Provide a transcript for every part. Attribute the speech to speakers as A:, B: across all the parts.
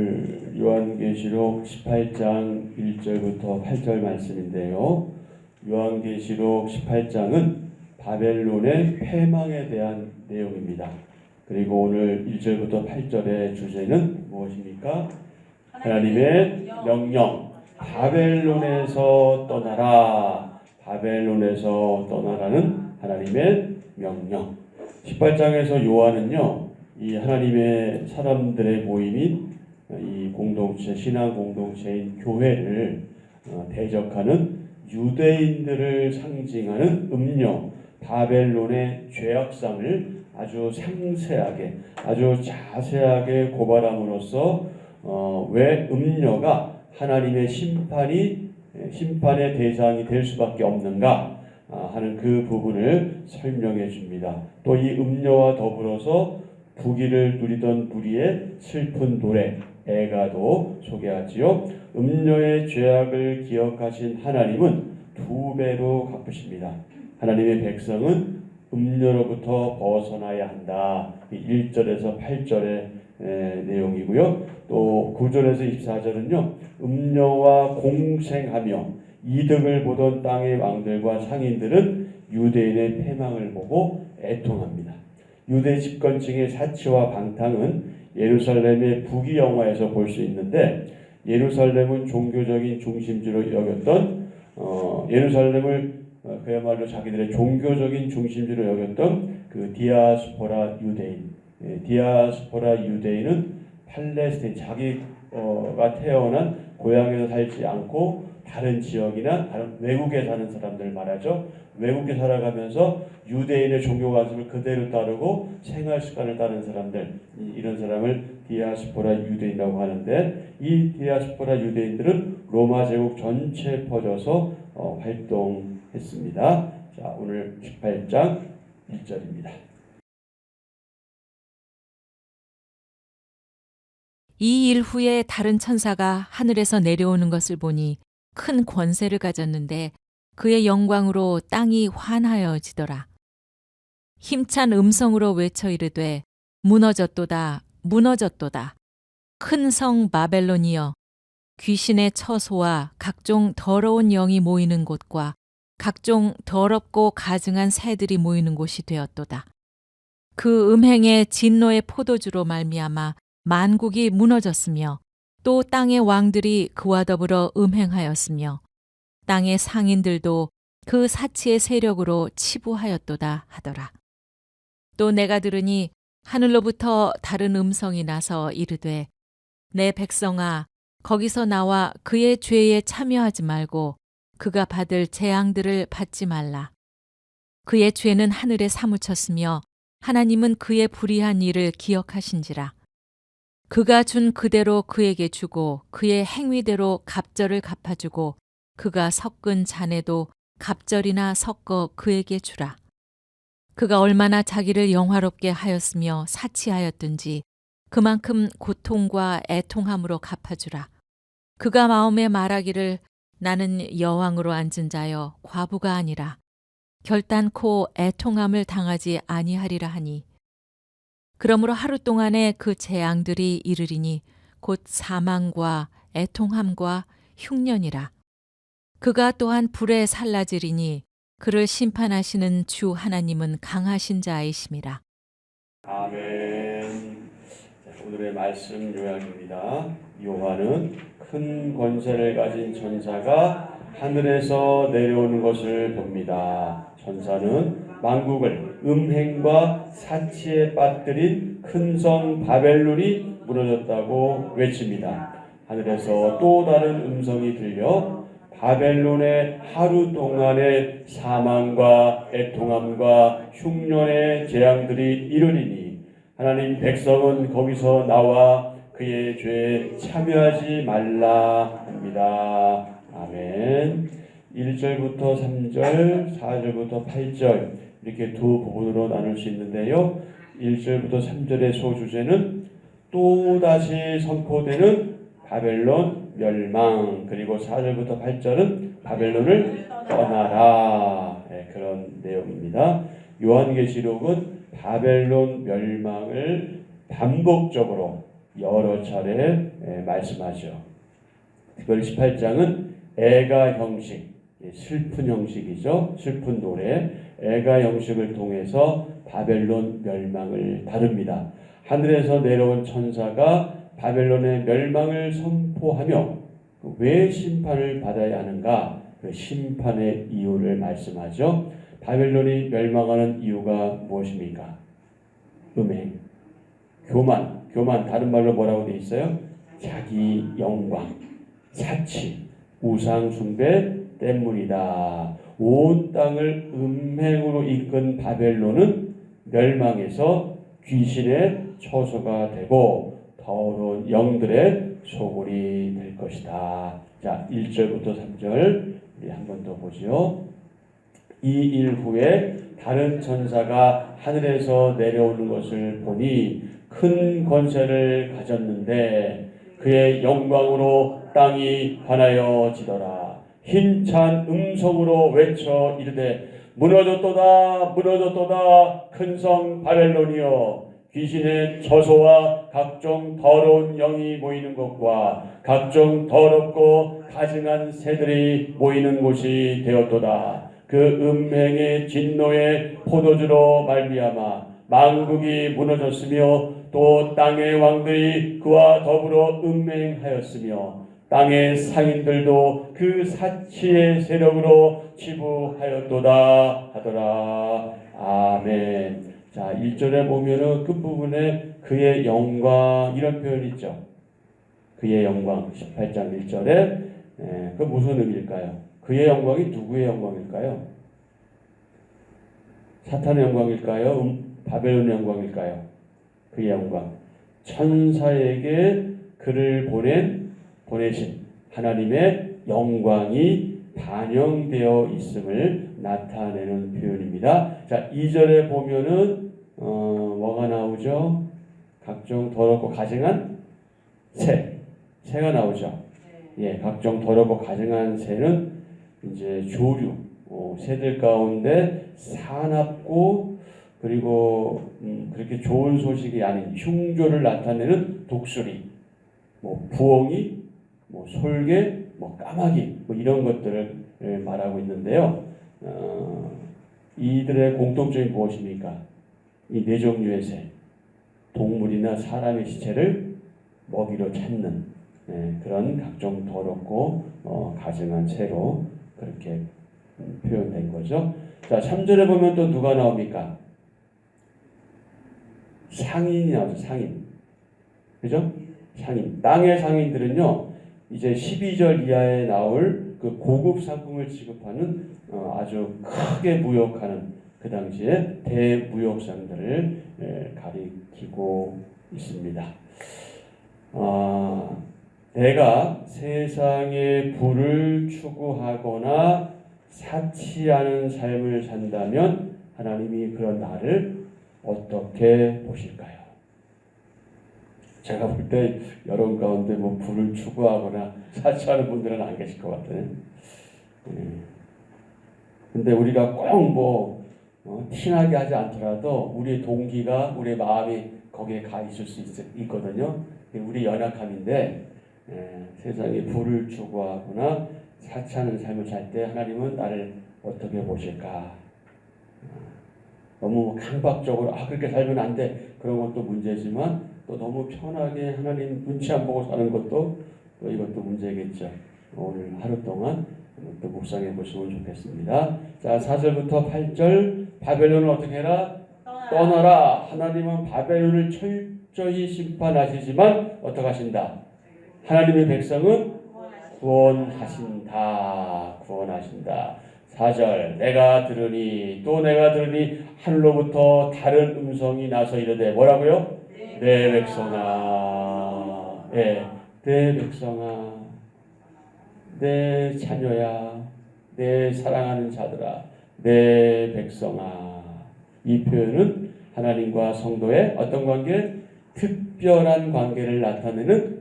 A: 오늘 요한계시록 18장 1절부터 8절 말씀인데요. 요한계시록 18장은 바벨론의 패망에 대한 내용입니다. 그리고 오늘 1절부터 8절의 주제는 무엇입니까? 하나님의 명령. 바벨론에서 떠나라. 바벨론에서 떠나라는 하나님의 명령. 18장에서 요한은요, 이 하나님의 사람들의 모임인 이 공동체, 신앙 공동체인 교회를 대적하는 유대인들을 상징하는 음료, 바벨론의 죄악상을 아주 상세하게, 아주 자세하게 고발함으로써 왜 음료가 하나님의 심판의 대상이 될 수밖에 없는가 하는 그 부분을 설명해 줍니다. 또 이 음료와 더불어서 부귀를 누리던 무리의 슬픈 노래 애가도 소개하지요. 음료의 죄악을 기억하신 하나님은 2배로 갚으십니다. 하나님의 백성은 음료로부터 벗어나야 한다. 1절에서 8절의 내용이고요. 또 9절에서 24절은요. 음료와 공생하며 이득을 보던 땅의 왕들과 상인들은 유대인의 패망을 보고 애통합니다. 유대 집권층의 사치와 방탕은 예루살렘의 부귀영화에서 볼 수 있는데, 예루살렘은 종교적인 중심지로 여겼던 예루살렘을 그야말로 자기들의 종교적인 중심지로 여겼던 그 디아스포라 유대인, 디아스포라 유대인은 팔레스타인, 자기가 태어난 고향에서 살지 않고 다른 지역이나 다른 외국에 사는 사람들 말하죠. 외국에 살아가면서 유대인의 종교 관습을 그대로 따르고 생활 습관을 따르는 사람들, 이런 사람을 디아스포라 유대인이라고 하는데, 이 디아스포라 유대인들은 로마 제국 전체에 퍼져서 활동했습니다. 자, 오늘 18장 1절입니다.
B: 이 일 후에 다른 천사가 하늘에서 내려오는 것을 보니 큰 권세를 가졌는데 그의 영광으로 땅이 환하여지더라. 힘찬 음성으로 외쳐 이르되 무너졌도다 무너졌도다. 큰 성 바벨론이여, 귀신의 처소와 각종 더러운 영이 모이는 곳과 각종 더럽고 가증한 새들이 모이는 곳이 되었도다. 그 음행의 진노의 포도주로 말미암아 만국이 무너졌으며 또 땅의 왕들이 그와 더불어 음행하였으며 땅의 상인들도 그 사치의 세력으로 치부하였도다 하더라. 또 내가 들으니 하늘로부터 다른 음성이 나서 이르되 내 백성아, 거기서 나와 그의 죄에 참여하지 말고 그가 받을 재앙들을 받지 말라. 그의 죄는 하늘에 사무쳤으며 하나님은 그의 불의한 일을 기억하신지라. 그가 준 그대로 그에게 주고 그의 행위대로 갑절을 갚아주고 그가 섞은 잔에도 갑절이나 섞어 그에게 주라. 그가 얼마나 자기를 영화롭게 하였으며 사치하였든지 그만큼 고통과 애통함으로 갚아주라. 그가 마음에 말하기를 나는 여왕으로 앉은 자여 과부가 아니라 결단코 애통함을 당하지 아니하리라 하니, 그러므로 하루 동안에 그 재앙들이 이르리니 곧 사망과 애통함과 흉년이라. 그가 또한 불에 살라지리니 그를 심판하시는 주 하나님은 강하신 자이심이라.
A: 아멘. 오늘의 말씀 요약입니다. 요한은 큰 권세를 가진 천사가 하늘에서 내려오는 것을 봅니다. 천사는 만국을 음행과 사치에 빠뜨린 큰 성 바벨론이 무너졌다고 외칩니다. 하늘에서 또 다른 음성이 들려 바벨론의 하루 동안의 사망과 애통함과 흉년의 재앙들이 이르리니 하나님 백성은 거기서 나와 그의 죄에 참여하지 말라 합니다. 아멘. 1절부터 3절, 4절부터 8절 이렇게 두 부분으로 나눌 수 있는데요. 1절부터 3절의 소주제는 또다시 선포되는 바벨론 멸망, 그리고 4절부터 8절은 바벨론을 떠나라, 그런 내용입니다. 요한계시록은 바벨론 멸망을 반복적으로 여러 차례 말씀하죠. 특별히 18장은 애가 형식, 슬픈 형식이죠. 슬픈 노래, 애가 형식을 통해서 바벨론 멸망을 다룹니다. 하늘에서 내려온 천사가 바벨론의 멸망을 선포하며 왜 심판을 받아야 하는가? 그 심판의 이유를 말씀하죠. 바벨론이 멸망하는 이유가 무엇입니까? 음행, 교만, 다른 말로 뭐라고 되어 있어요? 자기 영광, 사치, 우상 숭배 때문이다. 온 땅을 음행으로 이끈 바벨론은 멸망해서 귀신의 처소가 되고 더러운 영들의 소굴이 될 것이다. 자, 1절부터 3절 우리 한 번 더 보죠. 이 일 후에 다른 천사가 하늘에서 내려오는 것을 보니 큰 권세를 가졌는데 그의 영광으로 땅이 환하여지더라. 힘찬 음성으로 외쳐 이르되 무너졌도다 무너졌도다 큰 성 바벨론이여 귀신의 처소와 각종 더러운 영이 모이는 곳과 각종 더럽고 가증한 새들이 모이는 곳이 되었도다. 그 음행의 진노의 포도주로 말미암아 만국이 무너졌으며 또 땅의 왕들이 그와 더불어 음행하였으며 땅의 상인들도 그 사치의 세력으로 치부하였도다 하더라. 아멘. 자, 1절에 보면은 끝부분에 그의 영광 이런 표현이 있죠. 그의 영광 18장 1절에 그 무슨 의미일까요? 그의 영광이 누구의 영광일까요? 사탄의 영광일까요? 바벨론의 영광일까요? 그의 영광. 천사에게 그를 보내신 하나님의 영광이 반영되어 있음을 나타내는 표현입니다. 자, 2절에 보면은 뭐가 나오죠? 각종 더럽고 가증한 새가 나오죠. 예, 각종 더럽고 가증한 새는 이제 조류, 새들 가운데 사납고 그리고 그렇게 좋은 소식이 아닌 흉조를 나타내는 독수리, 부엉이, 솔개, 까마귀 이런 것들을 말하고 있는데요. 이들의 공통점이 무엇입니까? 이 네 종류의 새, 동물이나 사람의 시체를 먹이로 찾는 그런 각종 더럽고 가증한 새로 그렇게 표현된 거죠. 자, 3절에 보면 또 누가 나옵니까? 상인이 나오죠. 상인. 그죠? 상인. 땅의 상인들은요, 이제 12절 이하에 나올 그 고급 상품을 취급하는 아주 크게 무역하는 그 당시에 대무역상들을 가리키고 있습니다. 내가 세상의 부를 추구하거나 사치하는 삶을 산다면 하나님이 그런 나를 어떻게 보실까요? 제가 볼 때 여러분 가운데 부를 추구하거나 사치하는 분들은 안 계실 것 같아요. 근데 우리가 꼭 티나게 하지 않더라도 우리의 동기가, 우리의 마음이 거기에 가 있을 수 있거든요. 우리 연약함인데 세상에 부를 추구하거나 사치하는 삶을 살 때 하나님은 나를 어떻게 보실까? 너무 강박적으로 그렇게 살면 안 돼. 그런 것도 문제지만 또 너무 편하게 하나님 눈치 안 보고 사는 것도 또 이것도 문제겠죠. 오늘 하루 동안 또 묵상해 보시면 좋겠습니다. 자, 4절부터 8절 바벨론을 어떻게 해라? 떠나라. 하나님은 바벨론을 철저히 심판하시지만 어떻게 하신다? 하나님의 백성은 구원하신다. 4절 내가 들으니 하늘로부터 다른 음성이 나서 이르되 뭐라고요? 내 백성아, 내 백성아, 내 자녀야, 내 사랑하는 자들아, 내 백성아. 이 표현은 하나님과 성도의 어떤 관계? 특별한 관계를 나타내는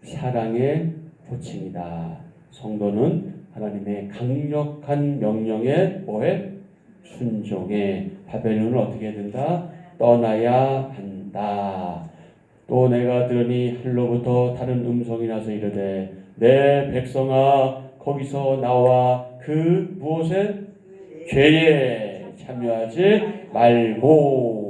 A: 사랑의 호칭이다. 성도는 하나님의 강력한 명령에 순종해 바벨론을 어떻게 해야 된다? 떠나야 한다. 또 내가 들으니 하늘로부터 다른 음성이 나서 이르되 내 백성아 거기서 나와 그 무엇에 죄에 참여하지 말고.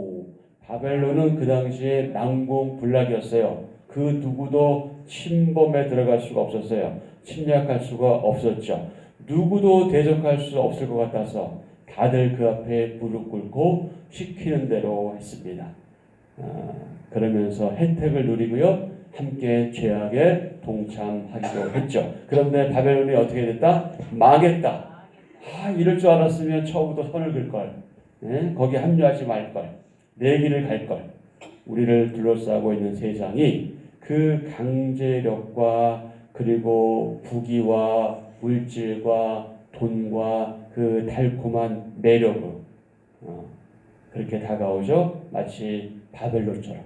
A: 바벨론은 그 당시에 난공불락이었어요. 그 누구도 침범에 들어갈 수가 없었어요. 침략할 수가 없었죠. 누구도 대적할 수 없을 것 같아서 다들 그 앞에 무릎 꿇고 시키는 대로 했습니다. 그러면서 혜택을 누리고요. 함께 죄악에 동참하기도 했죠. 그런데 바벨론이 어떻게 됐다? 망했다. 이럴 줄 알았으면 처음부터 선을 그을걸. 거기 합류하지 말걸. 내 길을 갈걸. 우리를 둘러싸고 있는 세상이 그 강제력과 그리고 부귀와 물질과 돈과 그 달콤한 매력으로 그렇게 다가오죠. 마치 바벨론처럼.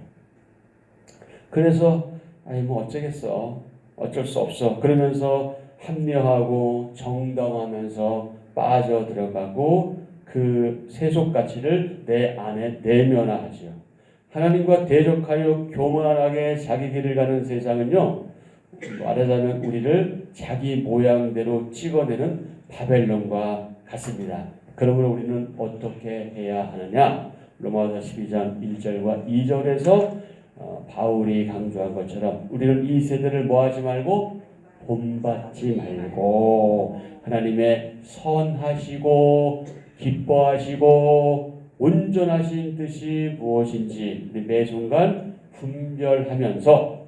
A: 그래서 뭐 어쩌겠어. 어쩔 수 없어. 그러면서 합리화하고 정당하면서 빠져들어가고 그 세속 가치를 내 안에 내면화하지요. 하나님과 대적하여 교만하게 자기 길을 가는 세상은요, 말하자면 우리를 자기 모양대로 찍어내는 바벨론과 같습니다. 그러므로 우리는 어떻게 해야 하느냐? 로마서 12장 1절과 2절에서 바울이 강조한 것처럼 우리는 이 세대를 뭐하지 말고 본받지 말고 하나님의 선하시고 기뻐하시고 온전하신 뜻이 무엇인지 매 순간 분별하면서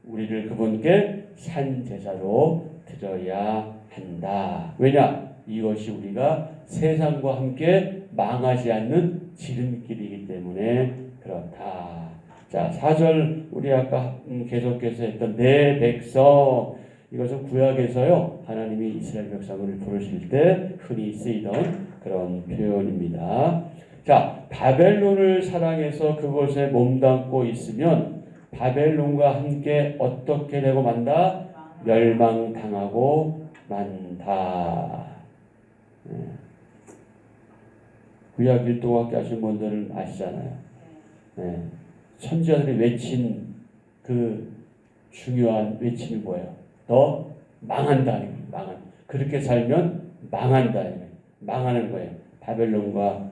A: 우리를 그분께 산제사로 드려야 한다. 왜냐? 이것이 우리가 세상과 함께 망하지 않는 지름길이기 때문에 그렇다. 자, 4절 우리 아까 계속해서 했던 내 백성, 이것은 구약에서요 하나님이 이스라엘 백성을 부르실 때 흔히 쓰이던 그런 표현입니다. 자, 바벨론을 사랑해서 그곳에 몸담고 있으면 바벨론과 함께 어떻게 되고 만다? 멸망당하고 만다. 구약 일독학교 하신 분들은 아시잖아요. 선지자들이 외친 그 중요한 외침이 뭐예요? 너 망한다. 그렇게 살면 망한다. 망하는 거예요. 바벨론과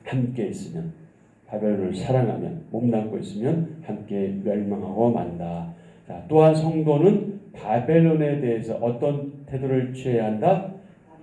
A: 함께 있으면, 바벨론을 사랑하면, 몸담고 있으면 함께 멸망하고 만다. 자, 또한 성도는 바벨론에 대해서 어떤 태도를 취해야 한다?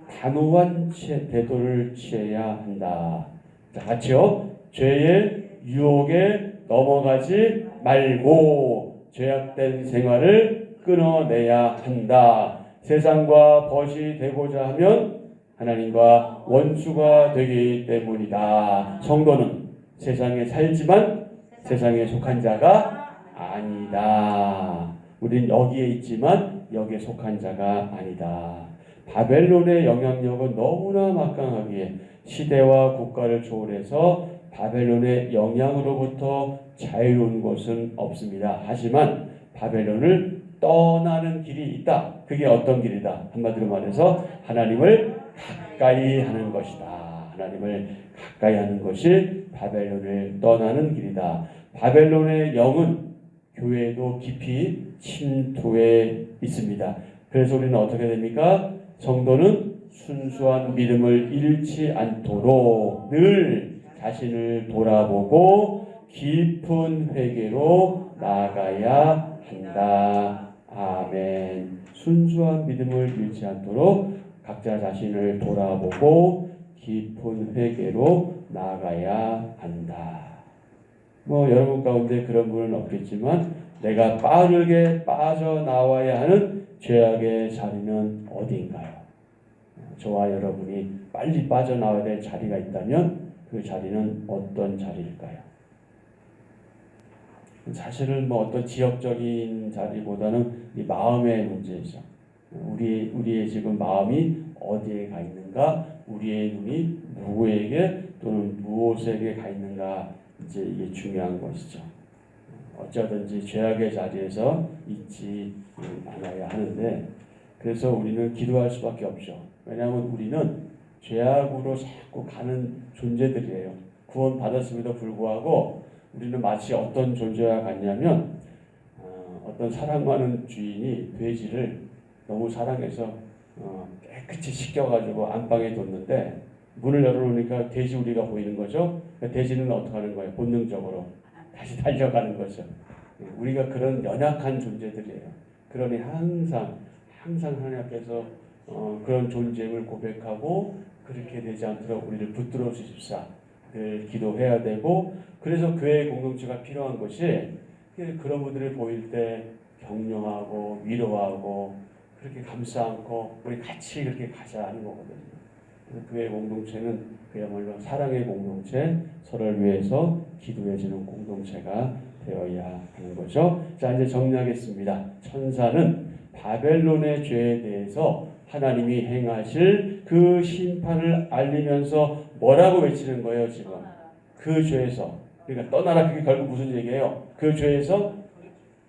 A: 단호한 태도를 취해야 한다. 자, 같이요. 죄의 유혹에 넘어가지 말고 죄악된 생활을 끊어내야 한다. 세상과 벗이 되고자 하면 하나님과 원수가 되기 때문이다. 성도는 세상에 살지만 세상에 속한 자가 아니다. 우린 여기에 있지만 여기에 속한 자가 아니다. 바벨론의 영향력은 너무나 막강하기에 시대와 국가를 초월해서 바벨론의 영향으로부터 자유로운 곳은 없습니다. 하지만 바벨론을 떠나는 길이 있다. 그게 어떤 길이다? 한마디로 말해서 하나님을 가까이 하는 것이다. 하나님을 가까이 하는 것이 바벨론을 떠나는 길이다. 바벨론의 영은 교회에도 깊이 침투해 있습니다. 그래서 우리는 어떻게 됩니까? 성도는 순수한 믿음을 잃지 않도록 늘 자신을 돌아보고 깊은 회개로 나아가야 한다. 아멘. 순수한 믿음을 잃지 않도록 각자 자신을 돌아보고 깊은 회개로 나아가야 한다. 여러분 가운데 그런 분은 없겠지만 내가 빠르게 빠져나와야 하는 죄악의 자리는 어디인가요? 저와 여러분이 빨리 빠져나와야 될 자리가 있다면 그 자리는 어떤 자리일까요? 사실은 어떤 지역적인 자리보다는 이 마음의 문제죠. 우리의 지금 마음이 어디에 가 있는가, 우리의 눈이 누구에게 또는 무엇에게 가 있는가, 이제 이게 중요한 것이죠. 어쩌든지 죄악의 자리에서 있지 않아야 하는데, 그래서 우리는 기도할 수밖에 없죠. 왜냐하면 우리는 죄악으로 자꾸 가는 존재들이에요. 구원 받았음에도 불구하고 우리는 마치 어떤 존재와 같냐면 어떤 사랑 많은 주인이 돼지를 너무 사랑해서 깨끗이 씻겨가지고 안방에 뒀는데 문을 열어놓으니까 돼지 우리가 보이는 거죠. 돼지는 어떻게 하는 거예요? 본능적으로 다시 달려가는 거죠. 우리가 그런 연약한 존재들이에요. 그러니 항상 하나님 앞에서 그런 존재임을 고백하고 그렇게 되지 않도록 우리를 붙들어 주십사 늘 기도해야 되고, 그래서 교회 공동체가 필요한 것이 그런 분들을 보일 때 격려하고 위로하고 그렇게 감싸 안고 우리 같이 그렇게 가자 하는 거거든요. 교회 공동체는 그야말로 사랑의 공동체, 서로를 위해서 기도해주는 공동체가 되어야 하는 거죠. 자, 이제 정리하겠습니다. 천사는 바벨론의 죄에 대해서 하나님이 행하실 그 심판을 알리면서 뭐라고 외치는 거예요, 지금? 그 죄에서. 그러니까 떠나라, 그게 결국 무슨 얘기예요? 그 죄에서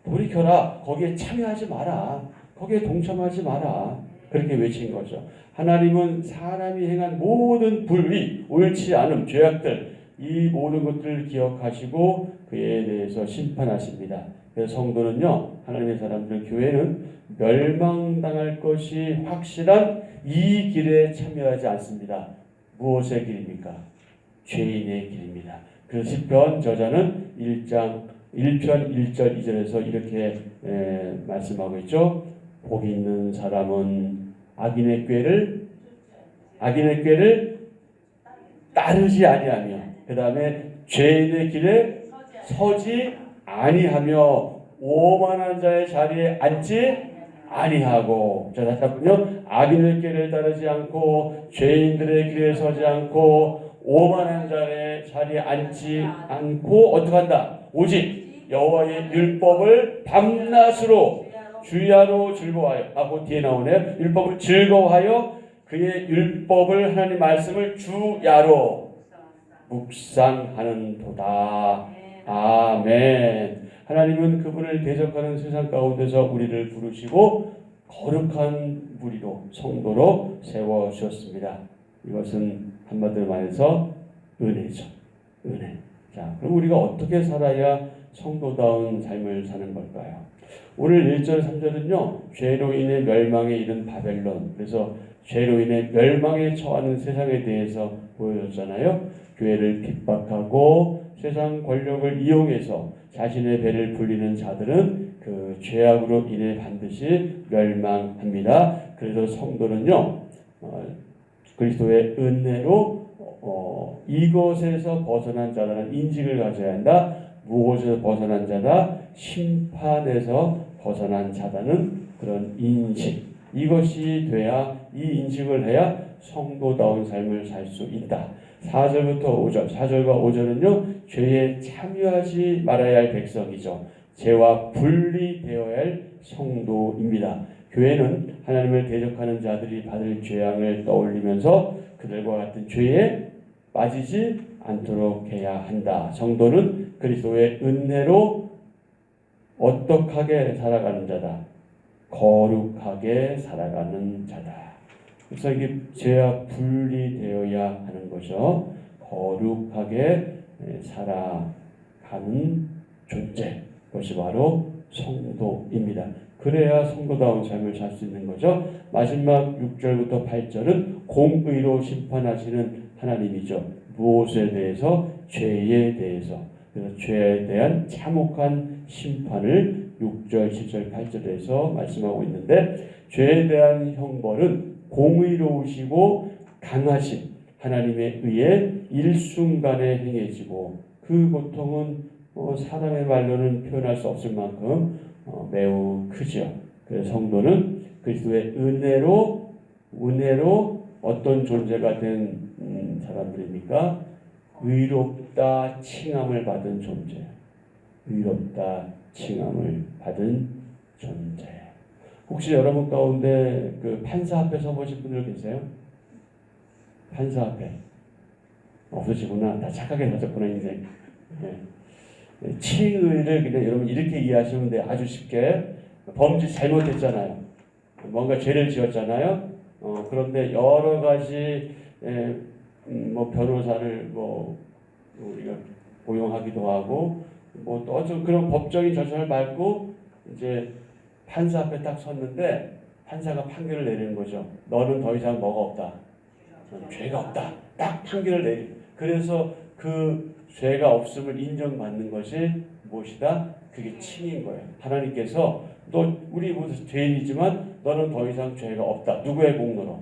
A: 돌이켜라. 거기에 참여하지 마라. 거기에 동참하지 마라. 그렇게 외친 거죠. 하나님은 사람이 행한 모든 불의, 옳지 않음, 죄악들, 이 모든 것들을 기억하시고 그에 대해서 심판하십니다. 그래서 성도는요, 하나님의 사람들, 교회는 멸망당할 것이 확실한 이 길에 참여하지 않습니다. 무엇의 길입니까? 죄인의 길입니다. 그래서 시편 저자는 1편 1절 2절에서 이렇게 말씀하고 있죠. 복 있는 사람은 악인의 꾀를 따르지 아니하며, 그 다음에 죄인의 길에 서지 아니하며, 오만한 자의 자리에 앉지 아니하고. 자, 다시 한번요. 악인의 길을 따르지 않고 죄인들의 길에 서지 않고 오만한 자의 자리에 앉지 않고 어떻게 한다? 오직 여호와의 율법을 밤낮으로 주야로 즐거워하여, 그 뒤에 나오네요. 율법을 즐거워하여 그의 율법을, 하나님 말씀을 주야로 묵상하는 도다. 아멘. 하나님은 그분을 대적하는 세상 가운데서 우리를 부르시고 거룩한 무리로, 성도로 세워주셨습니다. 이것은 한마디로 말해서 은혜죠. 은혜. 자, 그럼 우리가 어떻게 살아야 성도다운 삶을 사는 걸까요? 오늘 1절, 3절은요, 죄로 인해 멸망에 이른 바벨론, 그래서 죄로 인해 멸망에 처하는 세상에 대해서 보여줬잖아요. 교회를 핍박하고 세상 권력을 이용해서 자신의 배를 불리는 자들은 그 죄악으로 인해 반드시 멸망합니다. 그래서 성도는요, 그리스도의 은혜로 이것에서 벗어난 자라는 인식을 가져야 한다. 무엇에서 벗어난 자다? 심판에서 벗어난 자다는 그런 인식. 이것이 돼야, 이 인식을 해야 성도다운 삶을 살 수 있다. 4절부터 5절, 4절과 5절은요, 죄에 참여하지 말아야 할 백성이죠. 죄와 분리되어야 할 성도입니다. 교회는 하나님을 대적하는 자들이 받을 죄악을 떠올리면서 그들과 같은 죄에 빠지지 않도록 해야 한다. 성도는 그리스도의 은혜로 어떡하게 살아가는 자다? 거룩하게 살아가는 자다. 그래서 이게 죄와 분리되어야 하는 거죠. 거룩하게 살아가는 존재, 그것이 바로 성도입니다. 그래야 성도다운 삶을 살 수 있는 거죠. 마지막 6절부터 8절은 공의로 심판하시는 하나님이죠. 무엇에 대해서? 죄에 대해서. 그래서 죄에 대한 참혹한 심판을 6절, 7절, 8절에서 말씀하고 있는데, 죄에 대한 형벌은 공의로우시고 강하신 하나님에 의해 일순간에 행해지고, 그 고통은 사람의 말로는 표현할 수 없을 만큼 매우 크죠. 그래서 성도는 그리스도의 은혜로 어떤 존재가 된 사람들입니까? 의롭다 칭함을 받은 존재. 의롭다 칭함을 받은 존재. 혹시 여러분 가운데 그 판사 앞에 서보신 분들 계세요? 판사 앞에 없으시구나. 다 착하게 사셨구나, 인생. 네. 칭의를 그냥 여러분 이렇게 이해하시면 돼요. 아주 쉽게. 범죄 잘못했잖아요. 뭔가 죄를 지었잖아요. 그런데 여러 가지 뭐 변호사를 우리가 고용하기도 하고 뭐 또 어떤 그런 법적인 절차를 밟고 이제 판사 앞에 딱 섰는데 판사가 판결을 내리는 거죠. 너는 더 이상 뭐가 없다. 죄가 없다. 딱 판결을 내리. 그래서 그 죄가 없음을 인정받는 것이 무엇이다? 그게 칭인 거예요. 하나님께서 너 우리 모두 죄인이지만 너는 더 이상 죄가 없다. 누구의 공로로?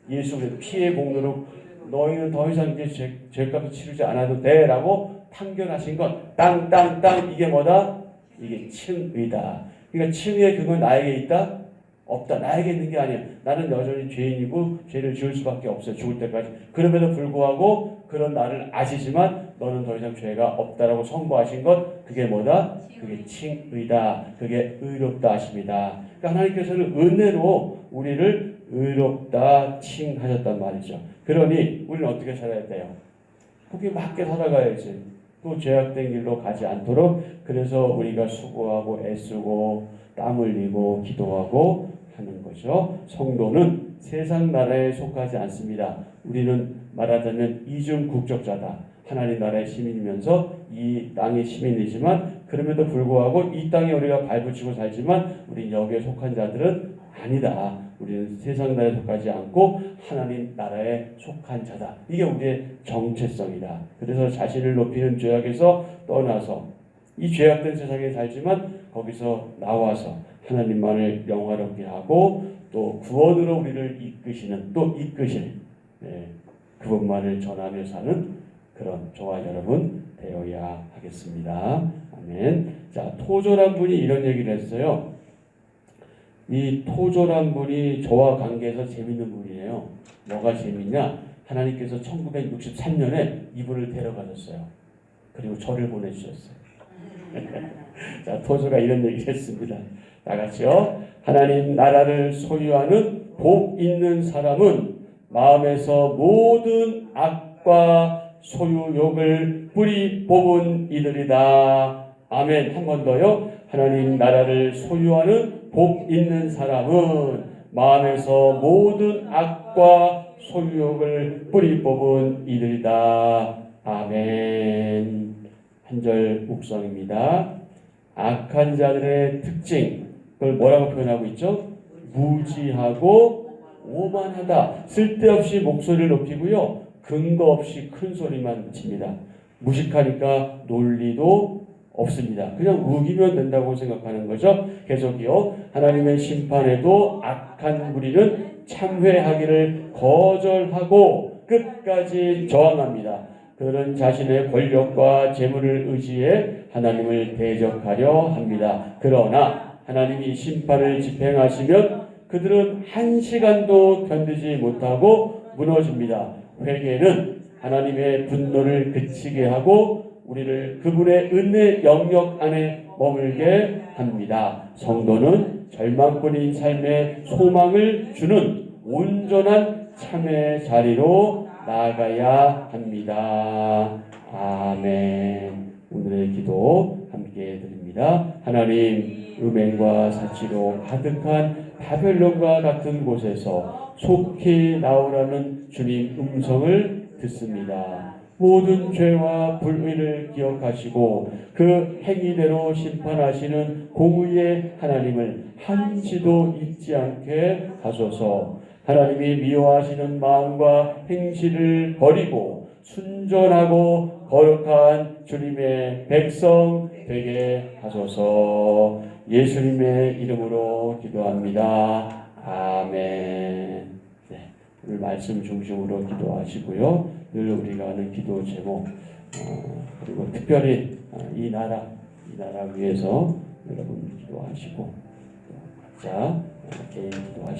A: 예수 그리스도 피의 공로로 너희는 더 이상 이제 죄값을 치르지 않아도 돼라고 판결하신 것. 땅 이게 뭐다? 이게 칭의다. 그러니까 칭의의 그건 나에게 있다? 없다. 나에게 있는 게 아니야. 나는 여전히 죄인이고 죄를 지을 수밖에 없어요. 죽을 때까지. 그럼에도 불구하고 그런 나를 아시지만 너는 더 이상 죄가 없다라고 선고하신 것. 그게 뭐다? 그게 칭의다. 그게 의롭다 하십니다. 그러니까 하나님께서는 은혜로 우리를 의롭다 칭하셨단 말이죠. 그러니 우리는 어떻게 살아야 돼요? 거기에 맞게 살아가야지. 또 죄악된 길로 가지 않도록 그래서 우리가 수고하고 애쓰고 땀 흘리고 기도하고 하는 거죠. 성도는 세상 나라에 속하지 않습니다. 우리는 말하자면 이중 국적자다. 하나님 나라의 시민이면서 이 땅의 시민이지만 그럼에도 불구하고 이 땅에 우리가 발붙이고 살지만 우리 여기에 속한 자들은 아니다. 우리는 세상 나라에 속하지 않고 하나님 나라에 속한 자다. 이게 우리의 정체성이다. 그래서 자신을 높이는 죄악에서 떠나서 이 죄악된 세상에 살지만 거기서 나와서 하나님만을 영화롭게 하고 또 구원으로 우리를 이끄시는 또 이끄실 그분만을 전하며 사는 그런 저와 여러분 되어야 하겠습니다. 아멘. 자, 토졸한 분이 이런 얘기를 했어요. 이 토졸한 분이 저와 관계에서 재밌는 분이에요. 뭐가 재밌냐? 하나님께서 1963년에 이분을 데려가셨어요. 그리고 저를 보내주셨어요. 자, 토조가 이런 얘기를 했습니다. 다 같이요. 하나님 나라를 소유하는 복 있는 사람은 마음에서 모든 악과 소유욕을 뿌리 뽑은 이들이다. 아멘. 한 번 더요. 하나님 나라를 소유하는 복 있는 사람은 마음에서 모든 악과 소유욕을 뿌리 뽑은 이들이다. 아멘. 한 절 묵상입니다. 악한 자들의 특징, 그걸 뭐라고 표현하고 있죠? 무지하고 오만하다. 쓸데없이 목소리를 높이고요. 근거 없이 큰 소리만 칩니다. 무식하니까 논리도 없습니다. 그냥 우기면 된다고 생각하는 거죠. 계속이요. 하나님의 심판에도 악한 무리는 참회하기를 거절하고 끝까지 저항합니다. 그들은 자신의 권력과 재물을 의지해 하나님을 대적하려 합니다. 그러나 하나님이 심판을 집행하시면 그들은 한 시간도 견디지 못하고 무너집니다. 회개는 하나님의 분노를 그치게 하고 우리를 그분의 은혜 영역 안에 머물게 합니다. 성도는 절망뿐인 삶에 소망을 주는 온전한 참의 자리로 나아가야 합니다. 아멘. 오늘의 기도 함께 드립니다. 하나님, 음행과 사치로 가득한 바벨론과 같은 곳에서 속히 나오라는 주님 음성을 듣습니다. 모든 죄와 불의를 기억하시고 그 행위대로 심판하시는 공의의 하나님을 한치도 잊지 않게 하소서. 하나님이 미워하시는 마음과 행실을 버리고 순전하고 거룩한 주님의 백성 되게 하소서. 예수님의 이름으로 기도합니다. 아멘. 네, 오늘 말씀 중심으로 기도하시고요. 늘 우리가 하는 기도 제목 그리고 특별히 이 나라 위해서 여러분 기도하시고 각자 개인 기도하시고